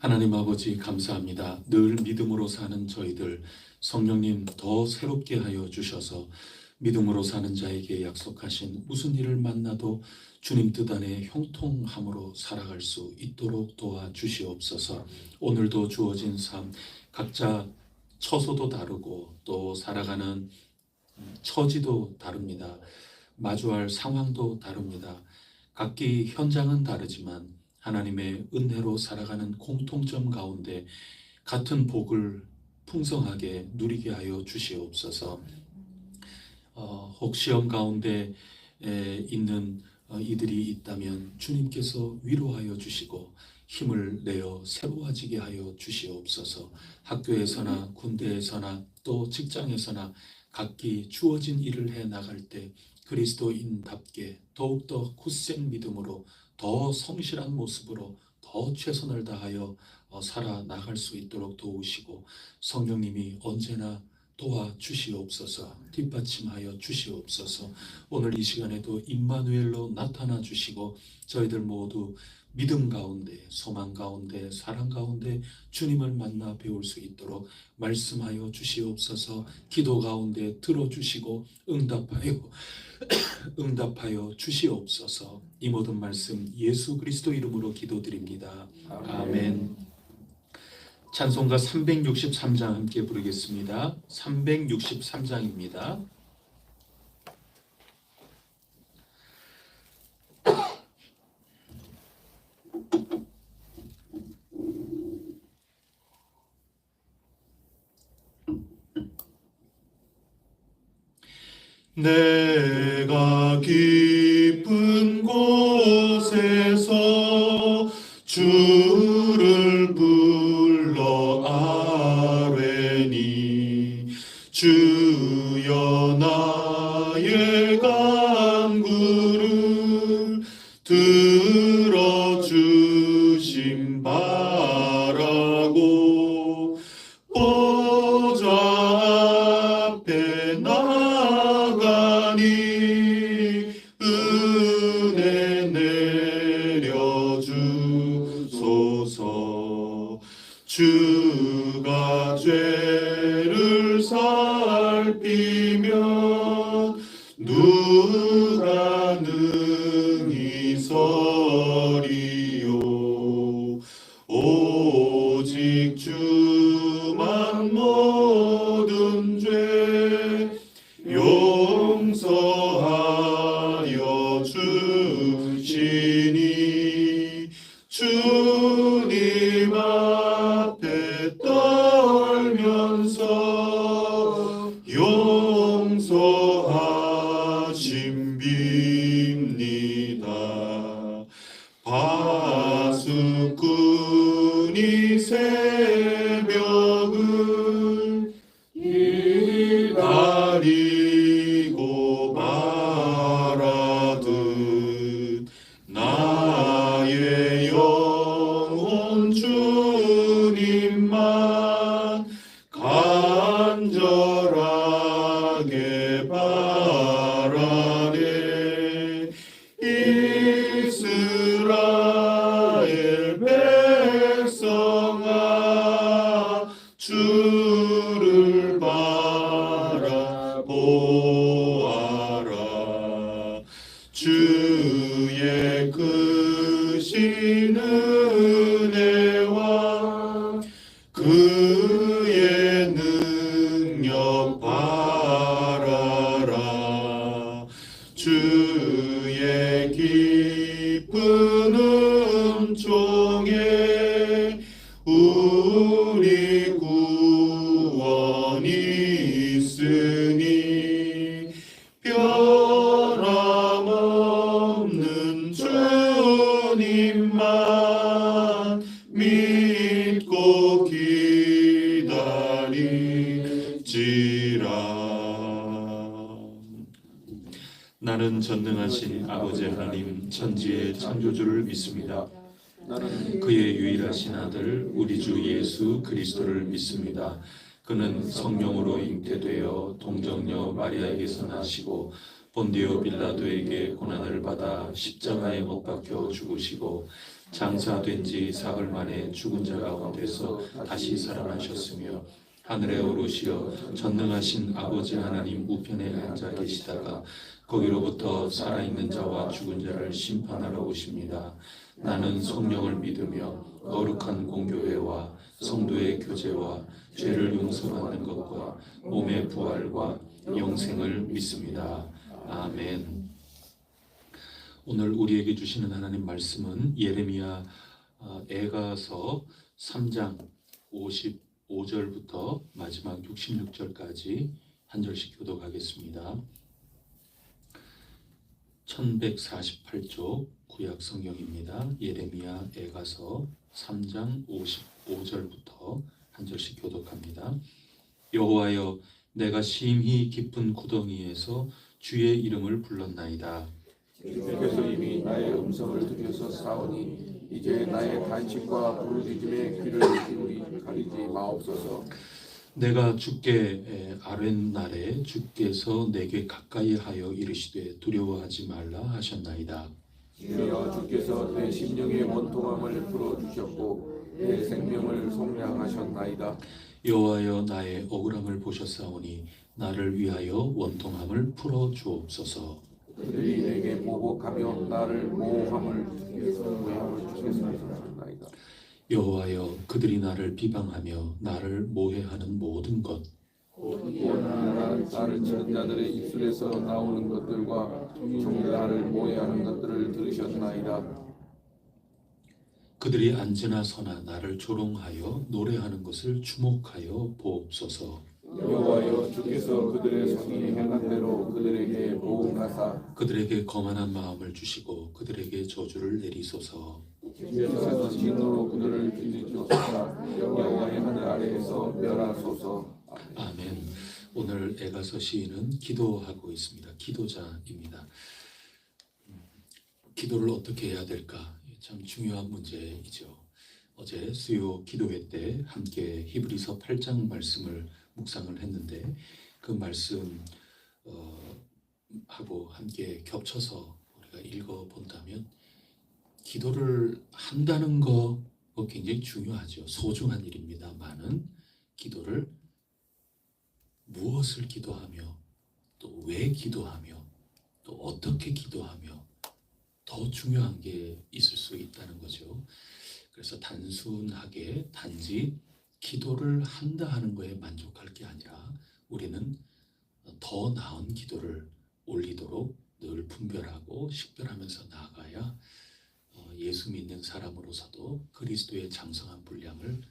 하나님 아버지 감사합니다. 늘 믿음으로 사는 저희들 성령님 더 새롭게 하여 주셔서 믿음으로 사는 자에게 약속하신 무슨 일을 만나도 주님 뜻 안에 형통함으로 살아갈 수 있도록 도와주시옵소서. 오늘도 주어진 삶 각자 처소도 다르고 또 살아가는 처지도 다릅니다. 마주할 상황도 다릅니다. 각기 현장은 다르지만 하나님의 은혜로 살아가는 공통점 가운데 같은 복을 풍성하게 누리게 하여 주시옵소서. 혹 시험 가운데 있는 이들이 있다면 주님께서 위로하여 주시고 힘을 내어 새로워지게 하여 주시옵소서. 학교에서나 군대에서나 또 직장에서나 각기 주어진 일을 해 나갈 때 그리스도인답게 더욱더 굳센 믿음으로 더 성실한 모습으로 더 최선을 다하여 살아나갈 수 있도록 도우시고 성령님이 언제나 도와주시옵소서. 뒷받침하여 주시옵소서. 오늘 이 시간에도 임마누엘로 나타나 주시고 저희들 모두 믿음 가운데 소망 가운데 사랑 가운데 주님을 만나 배울 수 있도록 말씀하여 주시옵소서. 기도 가운데 들어주시고 응답하여 주시옵소서. 이 모든 말씀 예수 그리스도 이름으로 기도드립니다. 아멘. 찬송가 363장 함께 부르겠습니다. 363장입니다. 내가 깊은 곳에서 주를 불러 아뢰니 주여 나의 간구를 들어주심 바라고 보좌 앞에 나가니 은혜 내려주소서. 주가 죄를 살피면 누가 능히 서리요. 오직 주만 모든 죄 용서하여 주시니 주님 앞에 떨면서 용서하심 빕니다. 파수꾼이 새벽을 기다리고 바라듯 나의 영혼 주님만 간절하게 바라네. 이스라엘 백성아 주를 바라보아라. 주의 크신 은혜와 그의 능력 바라라. 주의 깊은 은총에 우리 구원이 있으니 변함없는 주님만 믿고 기다리지라. 나는 전능하신 아버지 하나님 천지의 창조주를 믿습니다. 나는 그의 유일하신 아들 우리 주 예수 그리스도를 믿습니다. 그는 성령으로 잉태되어 동정녀 마리아에게서 나시고 본디오 빌라도에게 고난을 받아 십자가에 못 박혀 죽으시고 장사된 지 사흘 만에 죽은 자 가운데서 다시 살아나셨으며 하늘에 오르시어 전능하신 아버지 하나님 우편에 앉아 계시다가 거기로부터 살아있는 자와 죽은 자를 심판하러 오십니다. 나는 성령을 믿으며 거룩한 공교회와 성도의 교제와 죄를 용서받는 것과 몸의 부활과 영생을 믿습니다. 아멘. 오늘 우리에게 주시는 하나님 말씀은 예레미야 애가서 3장 55절부터 마지막 66절까지 한 절씩 교독하겠습니다. 1148쪽 구약 성경입니다. 예레미야 애가서 3장 55절부터 한 절씩 교독합니다. 여호와여, 내가 심히 깊은 구덩이에서 주의 이름을 불렀나이다. 주께서 이미 나의 음성을 들으셔서 싸우니 이제 나의 탄식과 부르짖음에 귀를 기울이 가리지 마옵소서. 내가 주께 아뢰는 날에 주께서 내게 가까이 하여 이르시되 두려워하지 말라 하셨나이다. 주여, 주께서 내 심령의 원통함을 풀어주셨고 내 생명을 속량하셨나이다. 여호와여, 나의 억울함을 보셨사오니 나를 위하여 원통함을 풀어 주옵소서. 그들이 내게 보복하며 나를 모함을 주께서 하셨나이다. 여호와여, 그들이 나를 비방하며 나를 모해하는 모든 것 나를 치는 자들의 입술에서 나오는 것들과 종일 나를 모해하는 것들을 들으셨나이다. 그들이 앉으나 서나 나를 조롱하여 노래하는 것을 주목하여 보옵소서. 여호와여, 주께서 그들의 손이 행한 대로 그들에게 보응하사 그들에게 거만한 마음을 주시고 그들에게 저주를 내리소서. 주께서 진노로 그들을 빚으시옵소서. 여호와의 하늘 아래에서 멸하소서. 아멘. 오늘 애가서 시인은 기도하고 있습니다. 기도자입니다. 기도를 어떻게 해야 될까? 참 중요한 문제이죠. 어제 수요 기도회 때 함께 히브리서 8장 말씀을 묵상을 했는데 그 말씀 하고 함께 겹쳐서 우리가 읽어본다면 기도를 한다는 거 굉장히 중요하죠. 소중한 일입니다만은 기도를 무엇을 기도하며 또 왜 기도하며 또 어떻게 기도하며 더 중요한 게 있을 수 있다는 거죠. 그래서 단순하게 단지 기도를 한다 하는 거에 만족할 게 아니라 우리는 더 나은 기도를 올리도록 늘 분별하고 식별하면서 나아가야 예수 믿는 사람으로서도 그리스도의 장성한 분량을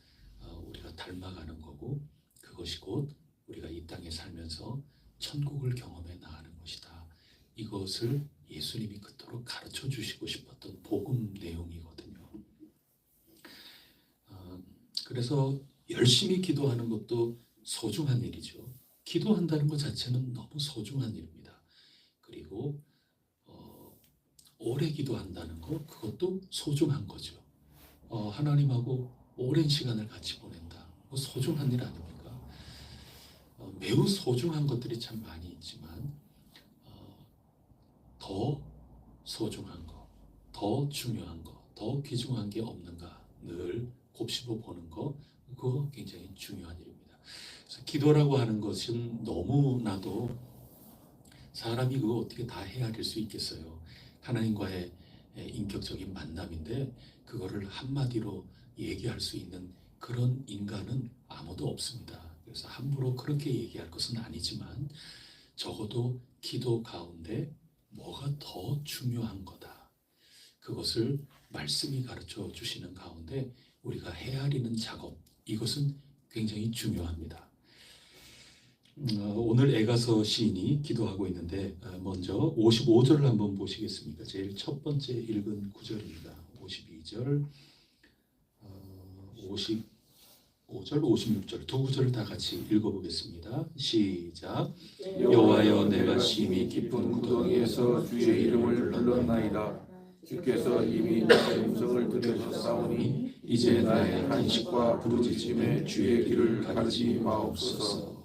우리가 닮아가는 거고 그것이 곧 우리가 이 땅에 살면서 천국을 경험해 나가는 것이다. 이것을 예수님이 그토록 가르쳐 주시고 싶었던 복음 내용이거든요. 그래서 열심히 기도하는 것도 소중한 일이죠. 기도한다는 것 자체는 너무 소중한 일입니다. 그리고 오래 기도한다는 것, 그것도 소중한 거죠. 하나님하고 오랜 시간을 같이 보낸다. 소중한 일 아닙니까? 매우 소중한 것들이 참 많이 있지만 더 소중한 것, 더 중요한 것, 더 귀중한 게 없는가 늘 곱씹어 보는 것, 그거 굉장히 중요한 일입니다. 그래서 기도라고 하는 것은 너무나도 사람이 그거 어떻게 다 헤아릴 수 있겠어요. 하나님과의 인격적인 만남인데 그거를 한마디로 얘기할 수 있는 그런 인간은 아무도 없습니다. 그래서 함부로 그렇게 얘기할 것은 아니지만 적어도 기도 가운데 뭐가 더 중요한 거다. 그것을 말씀이 가르쳐 주시는 가운데 우리가 헤아리는 작업, 이것은 굉장히 중요합니다. 오늘 애가서 시인이 기도하고 있는데 먼저 55절을 한번 보시겠습니까? 제일 첫 번째 읽은 구절입니다. 52절, 55절, 56절 두 구절을 다 같이 읽어보겠습니다. 시작. 여호와여, 내가 심히 깊은 구덩이에서 주의 이름을 불렀나이다. 주께서 이미 나의 음성을 들으셨사오니 이제 나의 탄식과 부르짖음에 주의 길을 가르치 마옵소서.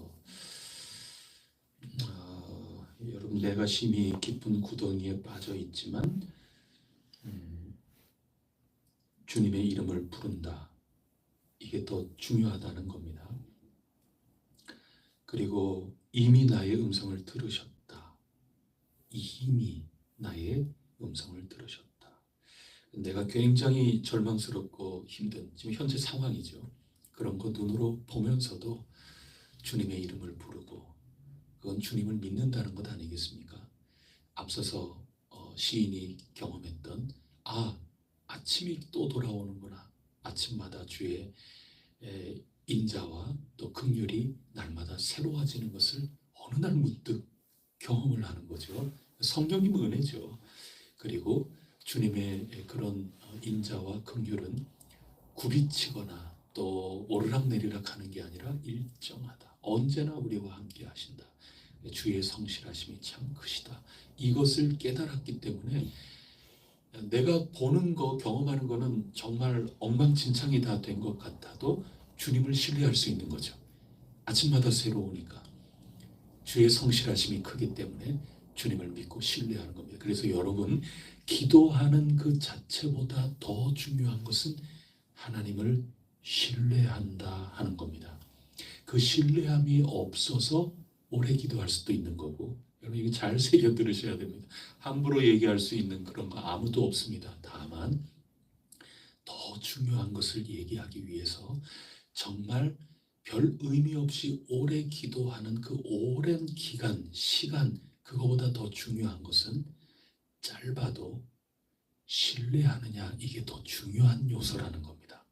여러분 내가 심히 깊은 구덩이에 빠져 있지만 주님의 이름을 부른다. 이게 더 중요하다는 겁니다. 그리고 이미 나의 음성을 들으셨다. 이미 나의 음성을 들으셨다. 내가 굉장히 절망스럽고 힘든 지금 현재 상황이죠. 그런 거 눈으로 보면서도 주님의 이름을 부르고 그건 주님을 믿는다는 것 아니겠습니까? 앞서서 시인이 경험했던 아침이 또 돌아오는구나. 아침마다 주의 인자와 또 긍휼이 날마다 새로워지는 것을 어느 날 문득 경험을 하는 거죠. 성령님 은혜죠. 그리고 주님의 그런 인자와 긍휼은 굽이치거나 또 오르락내리락 하는 게 아니라 일정하다. 언제나 우리와 함께 하신다. 주의 성실하심이 참 크시다. 이것을 깨달았기 때문에 내가 보는 거, 경험하는 거는 정말 엉망진창이 다 된 것 같아도 주님을 신뢰할 수 있는 거죠. 아침마다 새로우니까 주의 성실하심이 크기 때문에 주님을 믿고 신뢰하는 겁니다. 그래서 여러분, 기도하는 그 자체보다 더 중요한 것은 하나님을 신뢰한다 하는 겁니다. 그 신뢰함이 없어서 오래 기도할 수도 있는 거고, 여러분 이거 잘 새겨 들으셔야 됩니다. 함부로 얘기할 수 있는 그런 거 아무도 없습니다. 다만 더 중요한 것을 얘기하기 위해서 정말 별 의미 없이 오래 기도하는 그 오랜 기간, 시간, 그거보다 더 중요한 것은 짧아도 신뢰하느냐, 이게 더 중요한 요소라는 겁니다.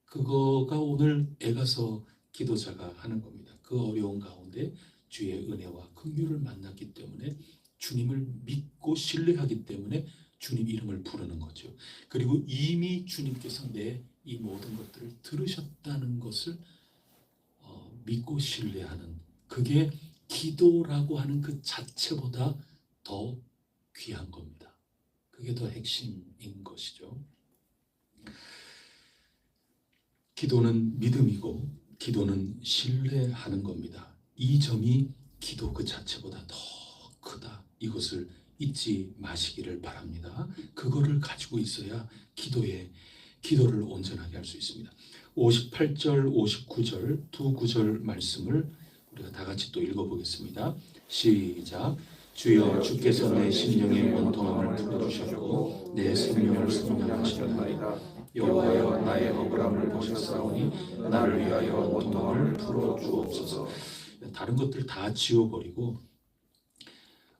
그거가 오늘 애가서 기도자가 하는 겁니다. 그 어려운 가운데 주의 은혜와 긍휼을 만났기 때문에 주님을 믿고 신뢰하기 때문에 주님 이름을 부르는 거죠. 그리고 이미 주님께서 내 이 모든 것들을 들으셨다는 것을 믿고 신뢰하는, 그게 기도라고 하는 그 자체보다 더 귀한 겁니다. 그게 더 핵심인 것이죠. 기도는 믿음이고 기도는 신뢰하는 겁니다. 이 점이 기도 그 자체보다 더 크다. 이것을 잊지 마시기를 바랍니다. 그거를 가지고 있어야 기도를 온전하게 할 수 있습니다. 58절, 59절 두 구절 말씀을 우리가 다 같이 또 읽어보겠습니다. 시작. 주여, 주께서 내 심령의 원통함을 풀어주셨고 내 생명을 선명하셨나이다. 여호와여, 나의 억울함을 보셨사오니 나를 위하여 원통함을 풀어주옵소서. 다른 것들 다 지워버리고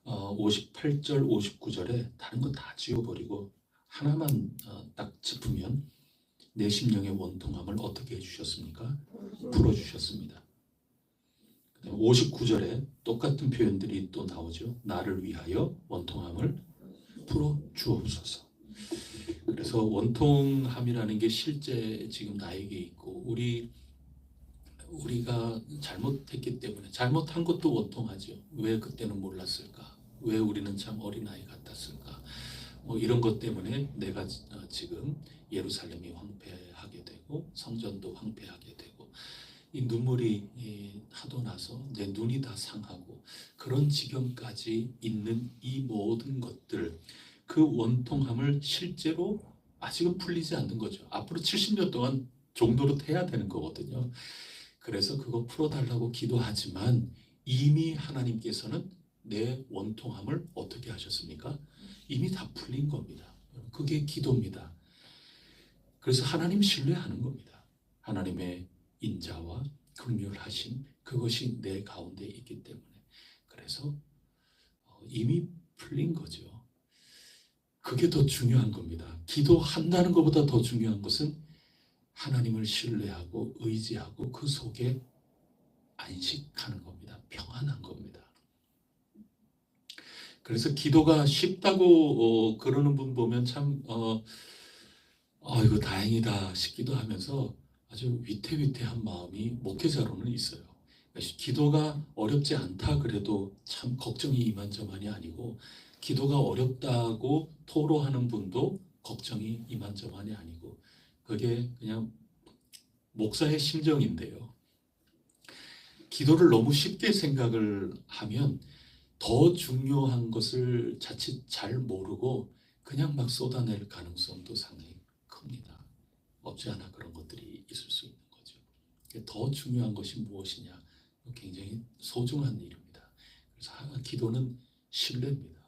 58절, 59절에 다른 거 다 지워버리고 하나만 딱 짚으면 내 심령의 원통함을 어떻게 해주셨습니까? 풀어주셨습니다. 59절에 똑같은 표현들이 또 나오죠. 나를 위하여 원통함을 풀어주옵소서. 그래서 원통함이라는 게 실제 지금 나에게 있고 우리가 잘못했기 때문에, 잘못한 것도 원통하죠. 왜 그때는 몰랐을까? 왜 우리는 참 어린아이 같았을까? 이런 것 때문에 내가 지금 예루살렘이 황폐하게 되고 성전도 황폐하게 되고 이 눈물이 하도 나서 내 눈이 다 상하고 그런 지경까지 있는 이 모든 것들, 그 원통함을 실제로 아직은 풀리지 않는 거죠. 앞으로 70년 동안 종노릇 해야 되는 거거든요. 그래서 그거 풀어달라고 기도하지만 이미 하나님께서는 내 원통함을 어떻게 하셨습니까? 이미 다 풀린 겁니다. 그게 기도입니다. 그래서 하나님 신뢰하는 겁니다. 하나님의 인자와 긍휼하심, 그것이 내 가운데 있기 때문에. 그래서 이미 풀린 거죠. 그게 더 중요한 겁니다. 기도한다는 것보다 더 중요한 것은 하나님을 신뢰하고 의지하고 그 속에 안식하는 겁니다. 평안한 겁니다. 그래서 기도가 쉽다고 그러는 분 보면 참 이거 다행이다 싶기도 하면서 아주 위태위태한 마음이 목회자로는 있어요. 기도가 어렵지 않다 그래도 참 걱정이 이만저만이 아니고, 기도가 어렵다고 토로하는 분도 걱정이 이만저만이 아니고, 그게 그냥 목사의 심정인데요. 기도를 너무 쉽게 생각을 하면 더 중요한 것을 자칫 잘 모르고 그냥 막 쏟아낼 가능성도 상당히 큽니다. 없지 않아 그런 것들이 있을 수 있는 거죠. 더 중요한 것이 무엇이냐? 굉장히 소중한 일입니다. 그래서 기도는 신뢰입니다.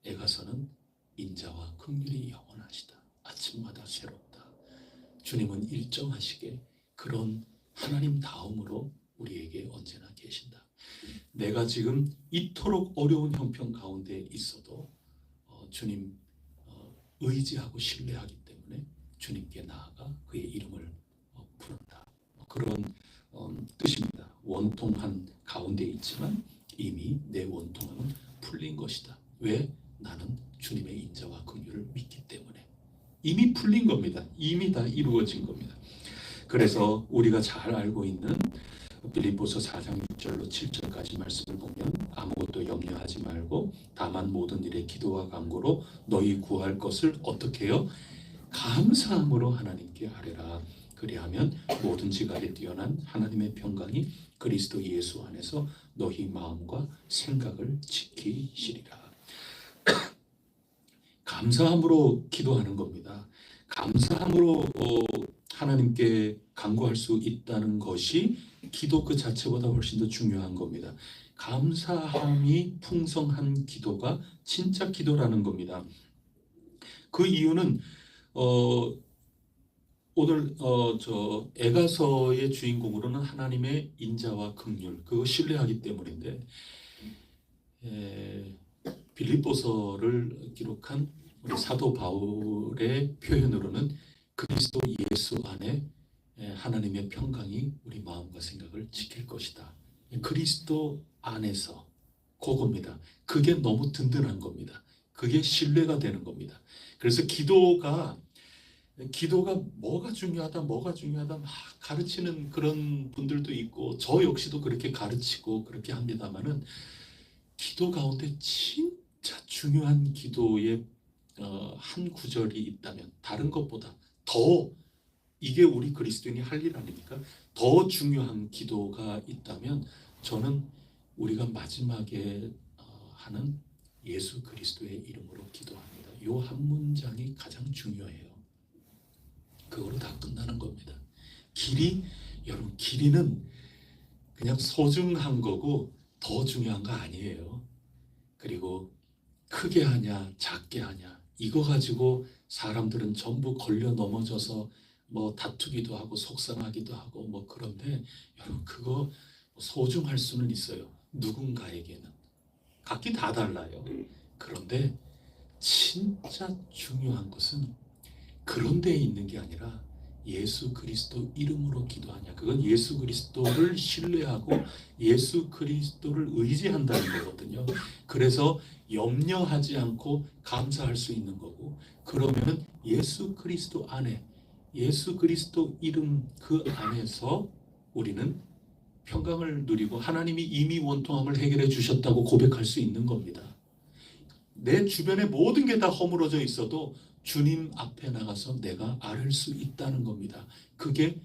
애가서는 인자와 긍휼이 영원하시다. 아침마다 새롭다. 주님은 일정하시게 그런 하나님 다음으로 우리에게 언제나 계신다. 내가 지금 이토록 어려운 형편 가운데 있어도 주님 의지하고 신뢰하기 때문에 주님께 나아가 그의 이름을 부른다. 그런 뜻입니다. 원통한 가운데 있지만 이미 내 원통함은 풀린 것이다. 왜? 나는 주님의 인자와 긍휼을 믿기 때문에. 이미 풀린 겁니다. 이미 다 이루어진 겁니다. 그래서 우리가 잘 알고 있는 빌립보서 4장 6절로 7절까지 말씀을 보면 아무것도 염려하지 말고 다만 모든 일에 기도와 간구로 너희 구할 것을 어떻게 해요? 감사함으로 하나님께 아뢰라. 그리하면 모든 지각에 뛰어난 하나님의 평강이 그리스도 예수 안에서 너희 마음과 생각을 지키시리라. 감사함으로 기도하는 겁니다. 감사함으로 하나님께 간구할 수 있다는 것이 기도 그 자체보다 훨씬 더 중요한 겁니다. 감사함이 풍성한 기도가 진짜 기도라는 겁니다. 그 이유는 오늘 저 에가서의 주인공으로는 하나님의 인자와 긍휼 그거 신뢰하기 때문인데 빌립보서를 기록한 우리 사도 바울의 표현으로는 그리스도 예수 안에 하나님의 평강이 우리 마음과 생각을 지킬 것이다. 그리스도 안에서 그겁니다. 그게 너무 든든한 겁니다. 그게 신뢰가 되는 겁니다. 그래서 기도가 뭐가 중요하다 막 가르치는 그런 분들도 있고 저 역시도 그렇게 가르치고 그렇게 합니다만은 기도 가운데 진짜 중요한 기도의 한 구절이 있다면 다른 것보다 더 이게 우리 그리스도인이 할 일 아닙니까? 더 중요한 기도가 있다면 저는 우리가 마지막에 하는 예수 그리스도의 이름으로 기도합니다. 이 한 문장이 가장 중요해요. 그거로 다 끝나는 겁니다. 여러분 길이는 그냥 소중한 거고 더 중요한 거 아니에요. 그리고 크게 하냐 작게 하냐 이거 가지고 사람들은 전부 걸려 넘어져서 뭐 다투기도 하고 속상하기도 하고 뭐 그런데 여러분 그거 소중할 수는 있어요. 누군가에게는 각기 다 달라요. 그런데 진짜 중요한 것은 그런 데에 있는 게 아니라 예수 그리스도 이름으로 기도하냐. 그건 예수 그리스도를 신뢰하고 예수 그리스도를 의지한다는 거거든요. 그래서 염려하지 않고 감사할 수 있는 거고 그러면은 예수 그리스도 안에 예수 그리스도 이름 그 안에서 우리는 평강을 누리고 하나님이 이미 원통함을 해결해 주셨다고 고백할 수 있는 겁니다. 내 주변에 모든 게 다 허물어져 있어도 주님 앞에 나가서 내가 앓을 수 있다는 겁니다. 그게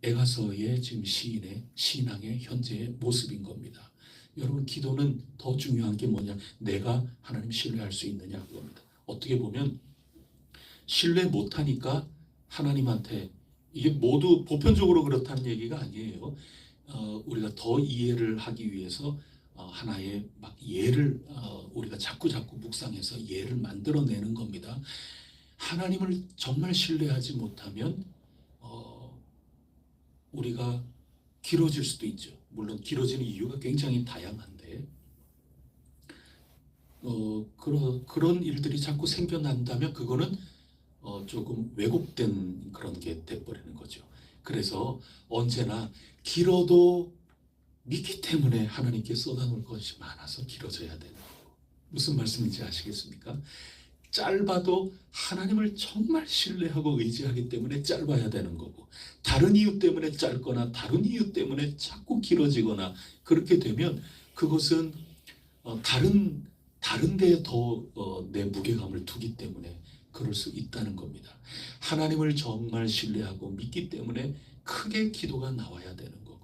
에가서의 지금 시인의 신앙의 현재의 모습인 겁니다. 여러분 기도는 더 중요한 게 뭐냐? 내가 하나님 신뢰할 수 있느냐 그겁니다. 어떻게 보면 신뢰 못하니까 하나님한테 이게 모두 보편적으로 그렇다는 얘기가 아니에요. 우리가 더 이해를 하기 위해서 하나의 막 예를 우리가 자꾸 묵상해서 예를 만들어내는 겁니다. 하나님을 정말 신뢰하지 못하면 우리가 길어질 수도 있죠. 물론 길어지는 이유가 굉장히 다양한데 그런 일들이 자꾸 생겨난다면 그거는 조금 왜곡된 그런 게 돼버리는 거죠. 그래서 언제나 길어도 믿기 때문에 하나님께 쏟아놓을 것이 많아서 길어져야 되는 거고 무슨 말씀인지 아시겠습니까? 짧아도 하나님을 정말 신뢰하고 의지하기 때문에 짧아야 되는 거고 다른 이유 때문에 짧거나 다른 이유 때문에 자꾸 길어지거나 그렇게 되면 그것은 다른 데에 더 내 무게감을 두기 때문에 그럴 수 있다는 겁니다. 하나님을 정말 신뢰하고 믿기 때문에 크게 기도가 나와야 되는 거고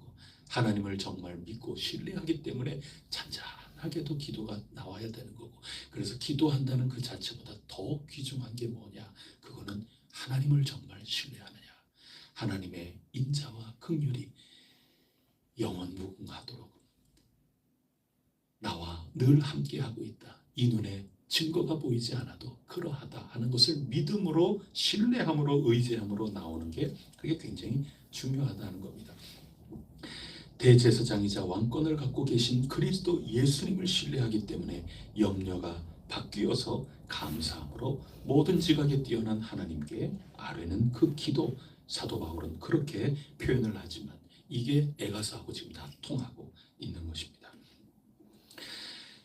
하나님을 정말 믿고 신뢰하기 때문에 잔잔한 당연하게도 기도가 나와야 되는 거고, 그래서 기도한다는 그 자체보다 더 귀중한 게 뭐냐, 그거는 하나님을 정말 신뢰하느냐, 하나님의 인자와 긍휼이 영원 무궁하도록 나와 늘 함께하고 있다, 이 눈에 증거가 보이지 않아도 그러하다 하는 것을 믿음으로, 신뢰함으로, 의지함으로 나오는 게, 그게 굉장히 중요하다는 겁니다. 대제사장이자 왕권을 갖고 계신 그리스도 예수님을 신뢰하기 때문에 염려가 바뀌어서 감사함으로 모든 지각에 뛰어난 하나님께 아뢰는 그 기도, 사도 바울은 그렇게 표현을 하지만 이게 에가서하고 지금 다 통하고 있는 것입니다.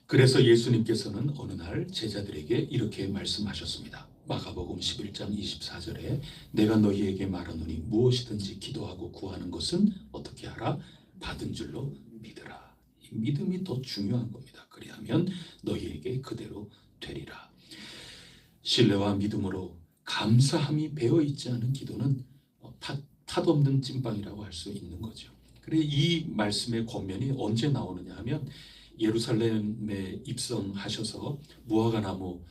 그래서 예수님께서는 어느 날 제자들에게 이렇게 말씀하셨습니다. 마가복음 11장 24절에 내가 너희에게 말하노니 무엇이든지 기도하고 구하는 것은 어떻게 하라? 받은 줄로 믿으라. 이 믿음이 더 중요한 겁니다. 그리하면 너희에게 그대로 되리라. 신뢰와 믿음으로 감사함이 배어있지 않은 기도는 팥없는 찐빵이라고 할 수 있는 거죠. 그래, 이 말씀의 권면이 언제 나오느냐 하면 예루살렘에 입성하셔서 무화과 나무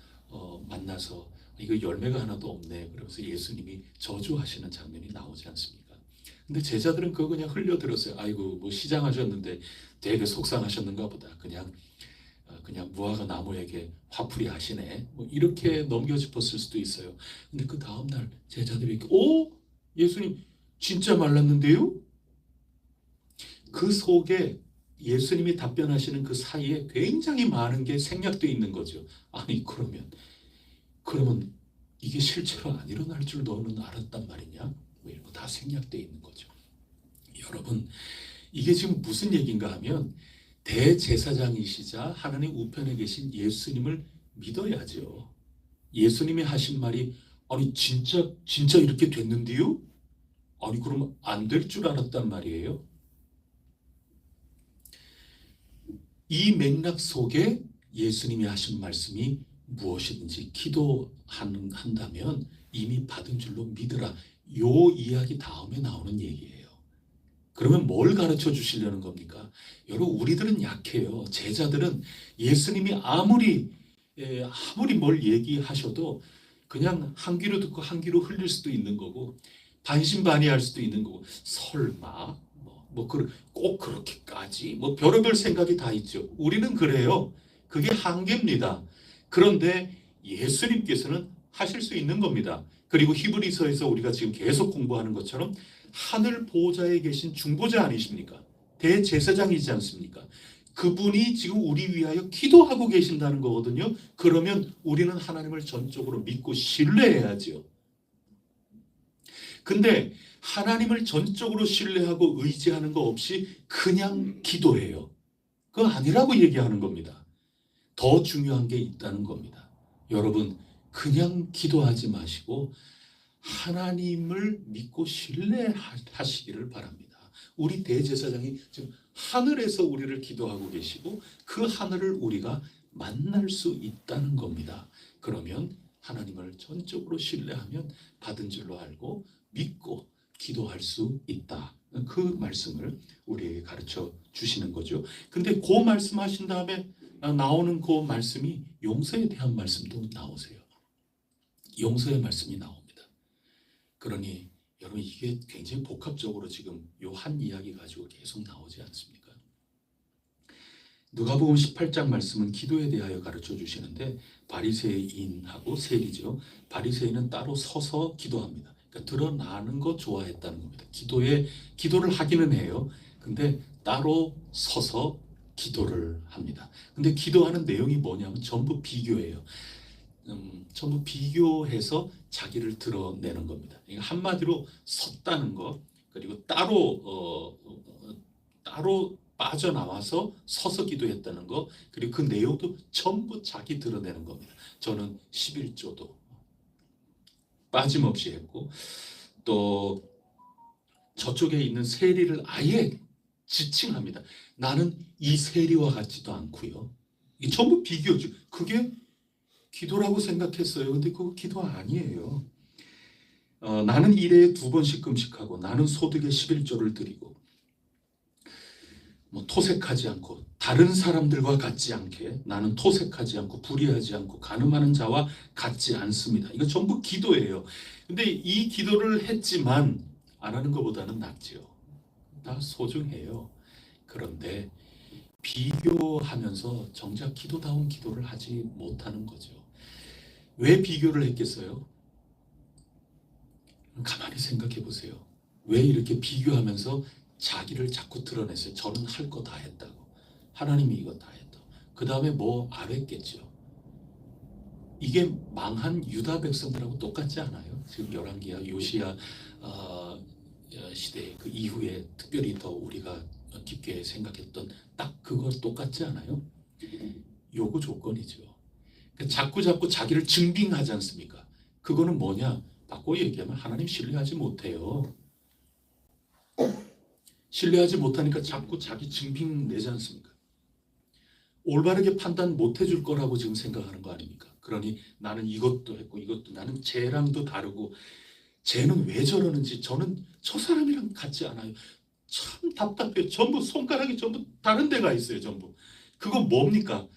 만나서 이거 열매가 하나도 없네, 그러면서 예수님이 저주하시는 장면이 나오지 않습니까? 근데 제자들은 그거 그냥 흘려들었어요. 아이고, 뭐 시장하셨는데 되게 속상하셨는가 보다, 그냥 무화과 나무에게 화풀이 하시네, 뭐 이렇게 넘겨짚었을 수도 있어요. 근데 그 다음날 제자들이 오, 예수님 진짜 말랐는데요? 그 속에 예수님이 답변하시는 그 사이에 굉장히 많은 게 생략되어 있는 거죠. 아니, 그러면 이게 실제로 안 일어날 줄 너는 알았단 말이냐? 뭐 이런 거 다 생략되어 있는 거죠. 여러분, 이게 지금 무슨 얘기인가 하면 대제사장이시자 하나님 우편에 계신 예수님을 믿어야죠. 예수님이 하신 말이 아니 진짜 이렇게 됐는데요? 아니 그러면 안 될 줄 알았단 말이에요. 이 맥락 속에 예수님이 하신 말씀이 무엇이든지 기도한다면 이미 받은 줄로 믿으라, 요 이야기 다음에 나오는 얘기예요. 그러면 뭘 가르쳐 주시려는 겁니까? 여러분, 우리들은 약해요. 제자들은 예수님이 아무리 뭘 얘기하셔도 그냥 한 귀로 듣고 한 귀로 흘릴 수도 있는 거고, 반신반의할 수도 있는 거고, 설마 꼭 그렇게까지 뭐 별의별 생각이 다 있죠. 우리는 그래요. 그게 한계입니다. 그런데 예수님께서는 하실 수 있는 겁니다. 그리고 히브리서에서 우리가 지금 계속 공부하는 것처럼 하늘 보좌에 계신 중보자 아니십니까? 대제사장이지 않습니까? 그분이 지금 우리 위하여 기도하고 계신다는 거거든요. 그러면 우리는 하나님을 전적으로 믿고 신뢰해야죠. 근데 하나님을 전적으로 신뢰하고 의지하는 거 없이 그냥 기도해요. 그거 아니라고 얘기하는 겁니다. 더 중요한 게 있다는 겁니다. 여러분, 그냥 기도하지 마시고 하나님을 믿고 신뢰하시기를 바랍니다. 우리 대제사장이 지금 하늘에서 우리를 기도하고 계시고 그 하늘을 우리가 만날 수 있다는 겁니다. 그러면 하나님을 전적으로 신뢰하면 받은 줄로 알고 믿고 기도할 수 있다. 그 말씀을 우리에게 가르쳐 주시는 거죠. 근데 그 말씀하신 다음에 나오는 그 말씀이 용서에 대한 말씀도 나오세요. 용서의 말씀이 나옵니다. 그러니 여러분, 이게 굉장히 복합적으로 지금 요 한 이야기 가지고 계속 나오지 않습니까? 누가복음 18장 말씀은 기도에 대하여 가르쳐 주시는데 바리새인하고 세리죠. 바리새인은 따로 서서 기도합니다. 그러니까 드러나는 거 좋아했다는 겁니다. 기도를 하기는 해요. 근데 따로 서서 기도를 합니다. 근데 기도하는 내용이 뭐냐면 전부 비교예요. 전부 비교해서 자기를 드러내는 겁니다. 그러니까 한마디로 섰다는 것, 그리고 따로 빠져나와서 서서 기도했다는 것, 그리고 그 내용도 전부 자기 드러내는 겁니다. 저는 11조도 빠짐없이 했고, 또 저쪽에 있는 세리를 아예 지칭합니다. 나는 이 세리와 같지도 않고요. 이게 전부 비교죠. 그게 기도라고 생각했어요. 근데 그거 기도 아니에요. 나는 일에 2번씩 금식하고 나는 소득의 11조를 드리고 뭐 토색하지 않고 다른 사람들과 같지 않게 나는 토색하지 않고 불의하지 않고 간음하는 자와 같지 않습니다. 이거 전부 기도예요. 근데 이 기도를 했지만 안 하는 것보다는 낫지요. 다 소중해요. 그런데 비교하면서 정작 기도다운 기도를 하지 못하는 거죠. 왜 비교를 했겠어요? 가만히 생각해 보세요. 왜 이렇게 비교하면서 자기를 자꾸 드러냈어요? 저는 할 거 다 했다고. 하나님이 이거 다 했다고. 그 다음에 뭐 알았겠죠. 이게 망한 유다 백성들하고 똑같지 않아요? 지금 열왕기야 요시야 시대 그 이후에 특별히 더 우리가 깊게 생각했던 딱 그거 똑같지 않아요? 요구 조건이죠. 자꾸 자기를 증빙하지 않습니까? 그거는 뭐냐? 바꿔 얘기하면 하나님 신뢰하지 못해요. 신뢰하지 못하니까 자꾸 자기 증빙 내지 않습니까? 올바르게 판단 못 해줄 거라고 지금 생각하는 거 아닙니까? 그러니 나는 이것도 했고 이것도 나는 쟤랑도 다르고 쟤는 왜 저러는지 저는 저 사람이랑 같지 않아요. 참 답답해요. 전부 손가락이 전부 다른 데가 있어요. 전부. 그건 뭡니까?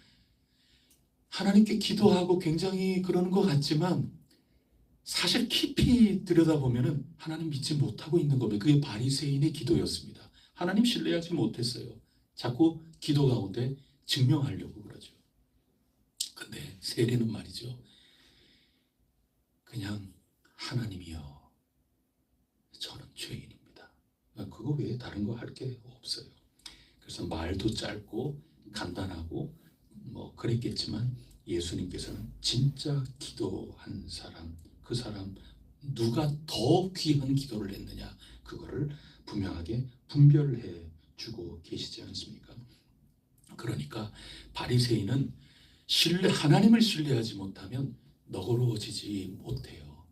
하나님께 기도하고 굉장히 그러는 것 같지만 사실 깊이 들여다보면 하나님 믿지 못하고 있는 겁니다. 그게 바리새인의 기도였습니다. 하나님 신뢰하지 못했어요. 자꾸 기도 가운데 증명하려고 그러죠. 근데 세례는 말이죠. 그냥 하나님이여 저는 죄인입니다. 그거 외에 다른 거 할 게 없어요. 그래서 말도 짧고 간단하고 뭐 그랬겠지만 예수님께서는 진짜 기도한 사람, 그 사람 누가 더 귀한 기도를 했느냐 그거를 분명하게 분별해 주고 계시지 않습니까? 그러니까 바리새인은 하나님을 신뢰하지 못하면 너그러워지지 못해요.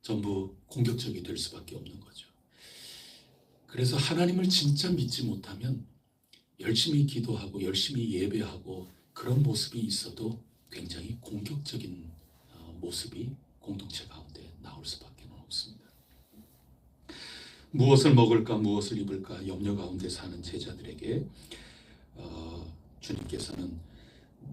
전부 공격적이 될 수밖에 없는 거죠. 그래서 하나님을 진짜 믿지 못하면 열심히 기도하고 열심히 예배하고 그런 모습이 있어도 굉장히 공격적인 모습이 공동체 가운데 나올 수밖에 없습니다. 무엇을 먹을까 무엇을 입을까 염려 가운데 사는 제자들에게 주님께서는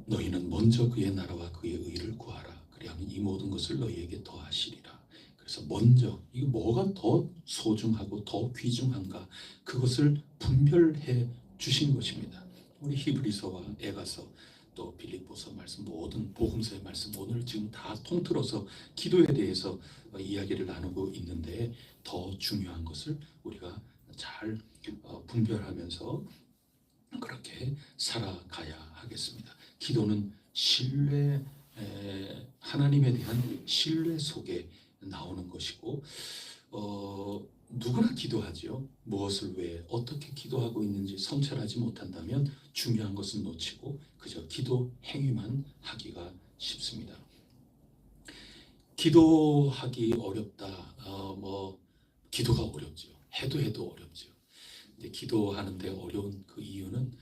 너희는 먼저 그의 나라와 그의 의를 구하라. 그리하면 이 모든 것을 너희에게 더하시리라. 그래서 먼저 이거 뭐가 더 소중하고 더 귀중한가 그것을 분별해 주신 것입니다. 우리 히브리서와 에가서 또 빌립보서 말씀 모든 복음서의 말씀 오늘 지금 다 통틀어서 기도에 대해서 이야기를 나누고 있는데 더 중요한 것을 우리가 잘 분별하면서 그렇게 살아가야 하겠습니다. 기도는 신뢰 하나님에 대한 신뢰 속에 나오는 것이고 누구나 기도하죠. 무엇을 왜 어떻게 기도하고 있는지 성찰하지 못한다면 중요한 것은 놓치고 그저 기도 행위만 하기가 쉽습니다. 기도하기 어렵다. 기도가 어렵죠. 해도 어렵죠. 근데 기도하는데 어려운 그 이유는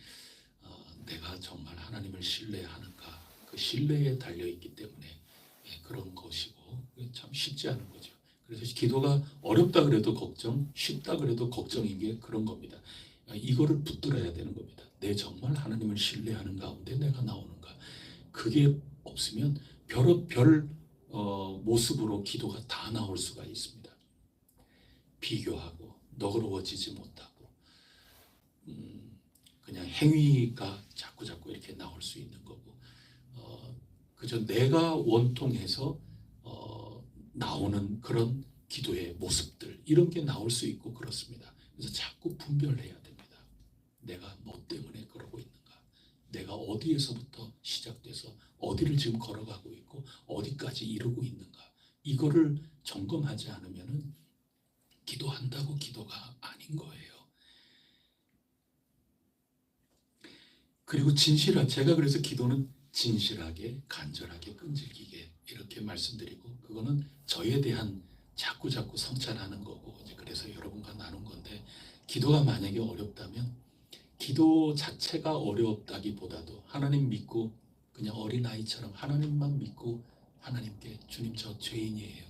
내가 정말 하나님을 신뢰하는가 그 신뢰에 달려 있기 때문에 그런 것이고 참 쉽지 않은 거죠. 그래서 기도가 어렵다 그래도 걱정, 쉽다 그래도 걱정인 게 그런 겁니다. 이거를 붙들어야 되는 겁니다. 내 정말 하나님을 신뢰하는 가운데 내가 나오는가. 그게 없으면 별 모습으로 기도가 다 나올 수가 있습니다. 비교하고 너그러워지지 못하고 그냥 행위가 자꾸 이렇게 나올 수 있는 거고 그저 내가 원통해서 나오는 그런 기도의 모습들 이런 게 나올 수 있고 그렇습니다. 그래서 자꾸 분별해야 됩니다. 내가 뭐 때문에 그러고 있는가? 내가 어디에서부터 시작돼서 어디를 지금 걸어가고 있고 어디까지 이루고 있는가? 이거를 점검하지 않으면은 기도한다고 기도가 아닌 거예요. 그리고 제가 그래서 기도는 진실하게, 간절하게, 끈질기게 이렇게 말씀드리고 그거는 저에 대한 자꾸 성찰하는 거고 그래서 여러분과 나눈 건데 기도가 만약에 어렵다면 기도 자체가 어렵다기보다도 하나님 믿고 그냥 어린아이처럼 하나님만 믿고 하나님께 주님 저 죄인이에요.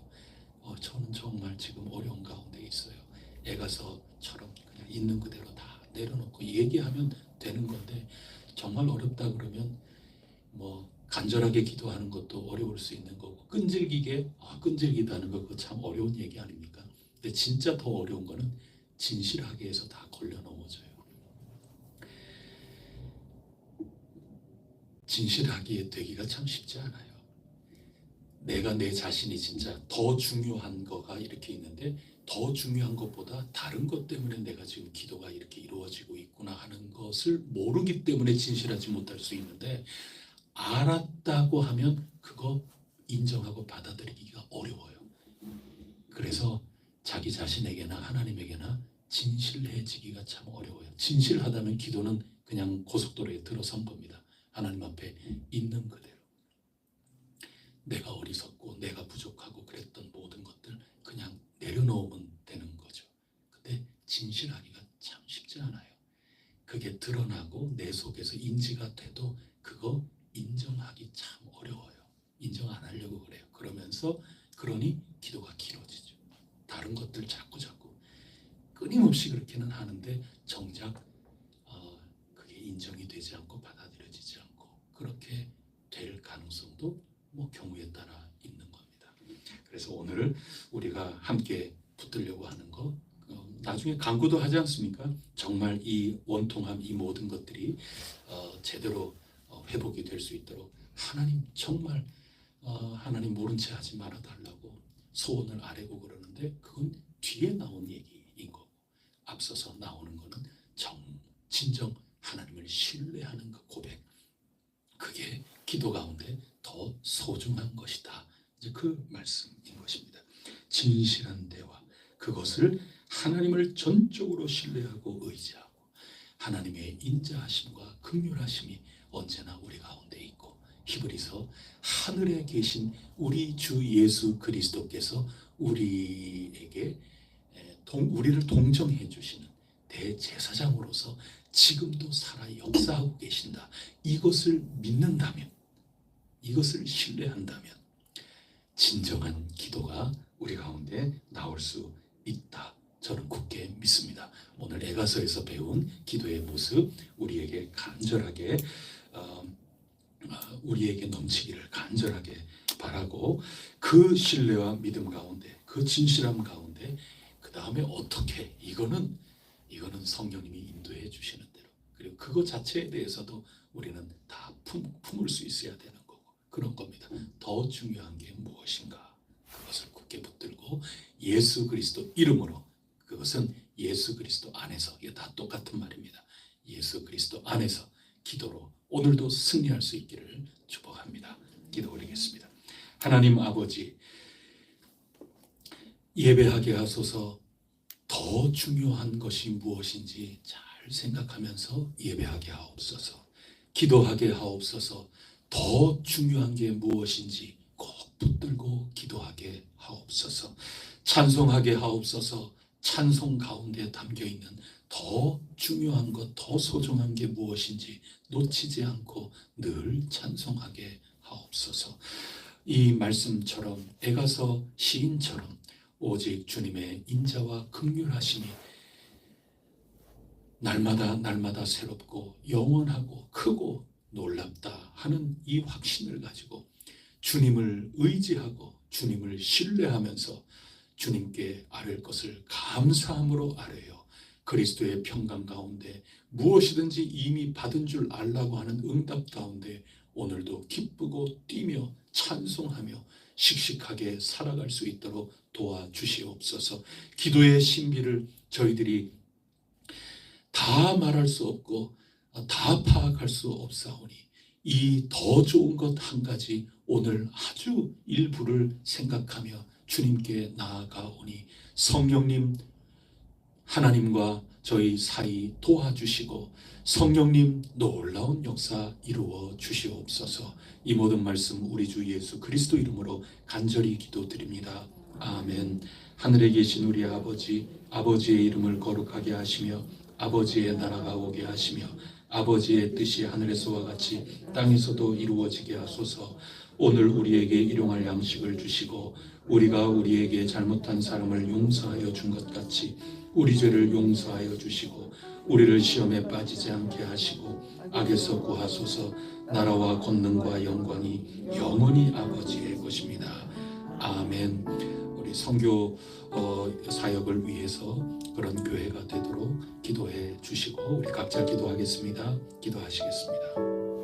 저는 정말 지금 어려운 가운데 있어요. 에가서처럼 그냥 있는 그대로 다 내려놓고 얘기하면 되는 건데 정말 어렵다 그러면 뭐 간절하게 기도하는 것도 어려울 수 있는 거고 끈질기다는 거 그거 참 어려운 얘기 아닙니까? 근데 진짜 더 어려운 거는 진실하게 해서 다 걸려 넘어져요. 진실하게 되기가 참 쉽지 않아요. 내가 내 자신이 진짜 더 중요한 거가 이렇게 있는데 더 중요한 것보다 다른 것 때문에 내가 지금 기도가 이렇게 이루어지고 있구나 하는 것을 모르기 때문에 진실하지 못할 수 있는데 알았다고 하면 그거 인정하고 받아들이기가 어려워요. 그래서 자기 자신에게나 하나님에게나 진실해지기가 참 어려워요. 진실하다면 기도는 그냥 고속도로에 들어선 겁니다. 하나님 앞에 있는 그대로. 내가 어리석고 내가 부족하고 그랬던 모든 것들 그냥 내려놓으면 되는 거죠. 근데 진실하기가 참 쉽지 않아요. 그게 드러나고 내 속에서 인지가 돼도 그거 인정하기 참 어려워요. 인정 안 하려고 그래요. 그러니 기도가 길어지죠. 다른 것들 자꾸 끊임없이 그렇게는 하는데 정작 그게 인정이 되지 않고 받아들여지지 않고 그렇게 될 가능성도 뭐 경우에 따라 있는 겁니다. 그래서 오늘 우리가 함께 붙들려고 하는 거 나중에 강구도 하지 않습니까? 정말 이 원통함 이 모든 것들이 제대로 회복이 될 수 있도록 하나님 정말 하나님 모른 채 하지 말아 달라고 소원을 아뢰고 그러는데 그건 뒤에 나온 얘기인 거고 앞서서 나오는 거는 진정 하나님을 신뢰하는 그 고백 그게 기도 가운데 더 소중한 것이다. 이제 그 말씀인 것입니다. 진실한 대화 그것을 하나님을 전적으로 신뢰하고 의지하고 하나님의 인자하심과 긍휼하심이 언제나 우리 가운데 있고 히브리서 하늘에 계신 우리 주 예수 그리스도께서 우리에게 우리를 동정해 주시는 대제사장으로서 지금도 살아 역사하고 계신다. 이것을 믿는다면 이것을 신뢰한다면 진정한 기도가 우리 가운데 나올 수 있다. 저는 굳게 믿습니다. 오늘 에가서에서 배운 기도의 모습 우리에게 간절하게 우리에게 넘치기를 간절하게 바라고 그 신뢰와 믿음 가운데 그 진실함 가운데 그 다음에 어떻게 이거는 성령님이 인도해 주시는 대로 그리고 그거 자체에 대해서도 우리는 다 품을 수 있어야 되는 거고 그런 겁니다. 더 중요한 게 무엇인가 그것을 굳게 붙들고 예수 그리스도 이름으로 그것은 예수 그리스도 안에서 이게 다 똑같은 말입니다. 예수 그리스도 안에서 기도로 오늘도 승리할 수 있기를 축복합니다. 기도 올리겠습니다. 하나님 아버지 예배하게 하소서. 더 중요한 것이 무엇인지 잘 생각하면서 예배하게 하옵소서. 기도하게 하옵소서. 더 중요한 게 무엇인지 꼭 붙들고 기도하게 하옵소서. 찬송하게 하옵소서. 찬송 가운데 담겨있는 더 중요한 것, 더 소중한 게 무엇인지 놓치지 않고 늘 찬송하게 하옵소서. 이 말씀처럼 에가서 시인처럼 오직 주님의 인자와 긍휼하심이 날마다 새롭고 영원하고 크고 놀랍다 하는 이 확신을 가지고 주님을 의지하고 주님을 신뢰하면서 주님께 아뢰을 것을 감사함으로 아뢰요. 그리스도의 평강 가운데 무엇이든지 이미 받은 줄 알라고 하는 응답 가운데 오늘도 기쁘고 뛰며 찬송하며 씩씩하게 살아갈 수 있도록 도와주시옵소서. 기도의 신비를 저희들이 다 말할 수 없고 다 파악할 수 없사오니 이 더 좋은 것 한 가지 오늘 아주 일부를 생각하며 주님께 나아가오니 성령님 하나님과 저희 사이 도와주시고 성령님 놀라운 역사 이루어 주시옵소서. 이 모든 말씀 우리 주 예수 그리스도 이름으로 간절히 기도드립니다. 아멘. 하늘에 계신 우리 아버지, 아버지의 이름을 거룩하게 하시며 아버지의 나라가 오게 하시며 아버지의 뜻이 하늘에서와 같이 땅에서도 이루어지게 하소서. 오늘 우리에게 일용할 양식을 주시고 우리가 우리에게 잘못한 사람을 용서하여 준 것 같이 우리 죄를 용서하여 주시고 우리를 시험에 빠지지 않게 하시고 악에서 구하소서. 나라와 권능과 영광이 영원히 아버지의 것입니다. 아멘. 우리 선교 사역을 위해서 그런 교회가 되도록 기도해 주시고 우리 각자 기도하겠습니다. 기도하시겠습니다.